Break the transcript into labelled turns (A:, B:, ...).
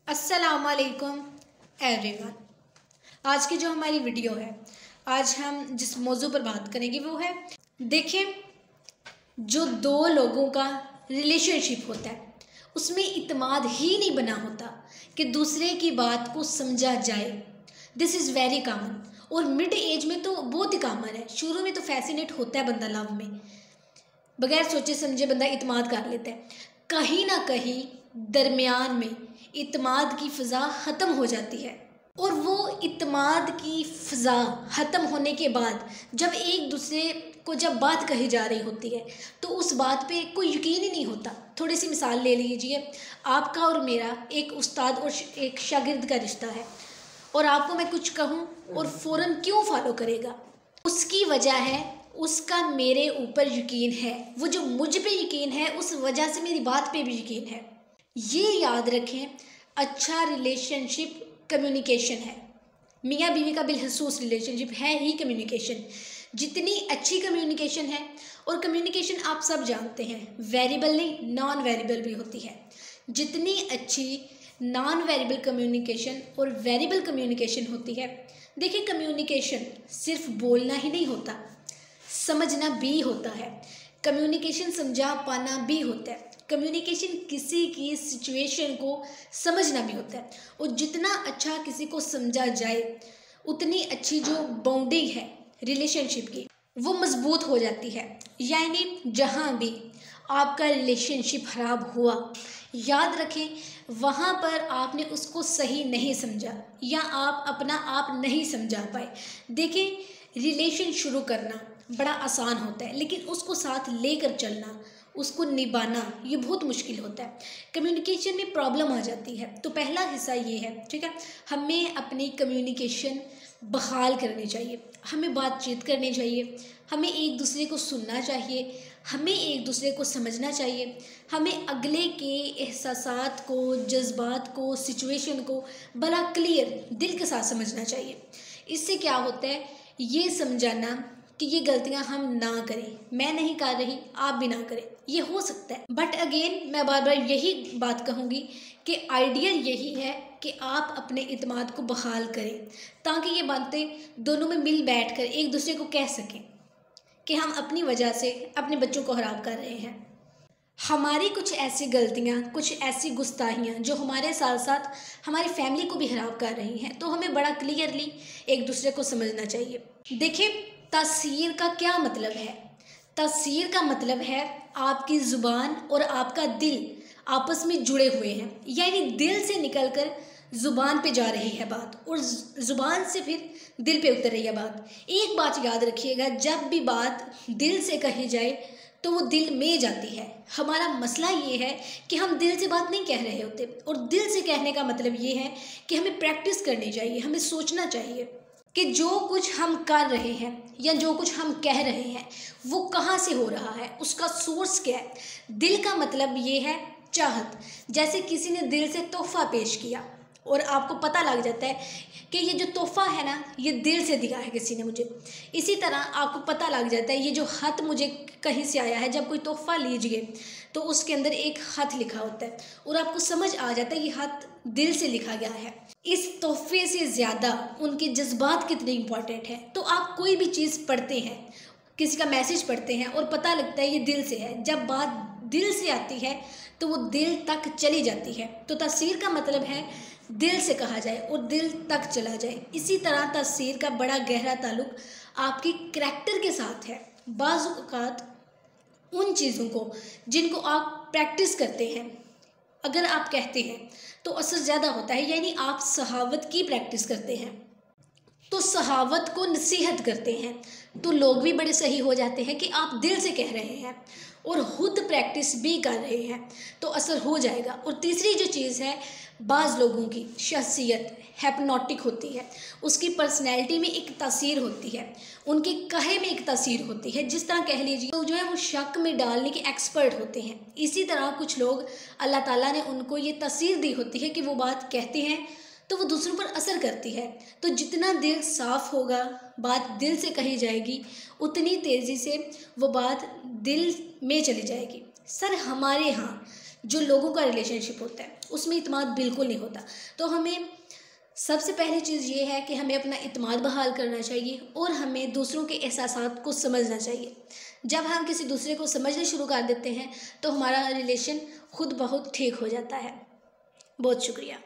A: अस्सलामुअलैकुम एवरीवन। आज की जो हमारी वीडियो है, आज हम जिस मौजू पर बात करेंगे वो है, देखें, जो दो लोगों का रिलेशनशिप होता है उसमें इत्मीनान ही नहीं बना होता कि दूसरे की बात को समझा जाए। दिस इज़ वेरी कॉमन और मिड एज में तो बहुत ही कॉमन है। शुरू में तो फैसिनेट होता है बंदा लव में, बगैर सोचे समझे बंदा इत्मीनान कर लेता है। कहीं ना कहीं दरमियान में इत्मीनान की फ़ज़ा ख़त्म हो जाती है और वो इत्मीनान की फ़ज़ा ख़त्म होने के बाद जब एक दूसरे को जब बात कही जा रही होती है तो उस बात पे कोई यकीन ही नहीं होता। थोड़ी सी मिसाल ले लीजिए, आपका और मेरा एक उस्ताद और एक शागिर्द का रिश्ता है और आपको मैं कुछ कहूँ और फ़ौरन क्यों फॉलो करेगा? उसकी वजह है उसका मेरे ऊपर यकीन है, वो जो मुझ पे यकीन है उस वजह से मेरी बात पे भी यकीन है। ये याद रखें, अच्छा रिलेशनशिप कम्युनिकेशन है। मियाँ बीवी का बिलखसूस रिलेशनशिप है ही कम्युनिकेशन। जितनी अच्छी कम्युनिकेशन है, और कम्युनिकेशन आप सब जानते हैं वेरिएबल नहीं नॉन वेरिएबल भी होती है। जितनी अच्छी नॉन वेरिएबल कम्युनिकेशन और वेरिएबल कम्युनिकेशन होती है, देखिए कम्युनिकेशन सिर्फ बोलना ही नहीं होता, समझना भी होता है। कम्युनिकेशन समझा पाना भी होता है। कम्युनिकेशन किसी की सिचुएशन को समझना भी होता है और जितना अच्छा किसी को समझा जाए उतनी अच्छी जो बॉन्डिंग है रिलेशनशिप की वो मजबूत हो जाती है। यानी जहाँ भी आपका रिलेशनशिप ख़राब हुआ, याद रखें वहाँ पर आपने उसको सही नहीं समझा या आप अपना आप नहीं समझा पाए। देखें, रिलेशन शुरू करना बड़ा आसान होता है लेकिन उसको साथ लेकर चलना, उसको निभाना ये बहुत मुश्किल होता है। कम्युनिकेशन में प्रॉब्लम आ जाती है। तो पहला हिस्सा ये है, ठीक है, हमें अपनी कम्युनिकेशन बहाल करनी चाहिए, हमें बातचीत करनी चाहिए, हमें एक दूसरे को सुनना चाहिए, हमें एक दूसरे को समझना चाहिए, हमें अगले के एहसासात को, जज्बात को, सिचुएशन को बड़ा क्लियर दिल के साथ समझना चाहिए। इससे क्या होता है, ये समझाना कि ये गलतियां हम ना करें, मैं नहीं कर रही आप भी ना करें, ये हो सकता है। बट अगेन मैं बार बार यही बात कहूँगी कि आइडियल यही है कि आप अपने इत्मीनान को बहाल करें ताकि ये बातें दोनों में मिल बैठ कर एक दूसरे को कह सकें कि हम अपनी वजह से अपने बच्चों को ख़राब कर रहे हैं। हमारी कुछ ऐसी गलतियाँ, कुछ ऐसी गुस्ताहियाँ जो हमारे साथ साथ हमारी फैमिली को भी ख़राब कर रही हैं, तो हमें बड़ा क्लियरली एक दूसरे को समझना चाहिए। देखिए, तासीर का क्या मतलब है? तासीर का मतलब है आपकी ज़ुबान और आपका दिल आपस में जुड़े हुए हैं, यानी दिल से निकलकर ज़ुबान पे जा रही है बात और ज़ुबान से फिर दिल पे उतर रही है बात। एक बात याद रखिएगा, जब भी बात दिल से कही जाए तो वो दिल में जाती है। हमारा मसला ये है कि हम दिल से बात नहीं कह रहे होते, और दिल से कहने का मतलब ये है कि हमें प्रैक्टिस करनी चाहिए, हमें सोचना चाहिए कि जो कुछ हम कर रहे हैं या जो कुछ हम कह रहे हैं वो कहाँ से हो रहा है, उसका सोर्स क्या है। दिल का मतलब ये है चाहत। जैसे किसी ने दिल से तोहफ़ा पेश किया और आपको पता लग जाता है कि ये जो तोहफ़ा है ना, ये दिल से दिया है किसी ने मुझे। इसी तरह आपको पता लग जाता है ये जो ख़त मुझे कहीं से आया है। जब कोई तोहफ़ा लीजिए तो उसके अंदर एक ख़त लिखा होता है और आपको समझ आ जाता है ये ख़त दिल से लिखा गया है। इस तोहफ़े से ज़्यादा उनके जज्बात कितने इम्पॉर्टेंट हैं। तो आप कोई भी चीज़ पढ़ते हैं, किसी का मैसेज पढ़ते हैं और पता लगता है ये दिल से है। जब बात दिल से आती है तो वो दिल तक चली जाती है। तो तासीर का मतलब है दिल से कहा जाए और दिल तक चला जाए। इसी तरह तासीर का बड़ा गहरा ताल्लुक आपकी करैक्टर के साथ है। बाज़ औक़ात उन चीज़ों को जिनको आप प्रैक्टिस करते हैं अगर आप कहते हैं तो असर ज़्यादा होता है। यानी आप सहावत की प्रैक्टिस करते हैं तो सहावत को नसीहत करते हैं तो लोग भी बड़े सही हो जाते हैं कि आप दिल से कह रहे हैं और खुद प्रैक्टिस भी कर रहे हैं तो असर हो जाएगा। और तीसरी जो चीज़ है, बाज़ लोगों की शख्सियत हिप्नोटिक होती है, उसकी पर्सनैलिटी में एक तासीर होती है, उनके कहे में एक तासीर होती है। जिस तरह कह लीजिए तो जो है वो शक में डालने के एक्सपर्ट होते हैं। इसी तरह कुछ लोग अल्लाह ताला ने उनको ये तासीर दी होती है कि वो बात कहते हैं तो वो दूसरों पर असर करती है। तो जितना दिल साफ़ होगा, बात दिल से कही जाएगी, उतनी तेज़ी से वो बात दिल में चली जाएगी। सर, हमारे यहाँ जो लोगों का रिलेशनशिप होता है उसमें इत्मीनान बिल्कुल नहीं होता। तो हमें सबसे पहली चीज़ ये है कि हमें अपना इत्मीनान बहाल करना चाहिए और हमें दूसरों के एहसासात को समझना चाहिए। जब हम किसी दूसरे को समझना शुरू कर देते हैं तो हमारा रिलेशन खुद बहुत ठीक हो जाता है। बहुत शुक्रिया।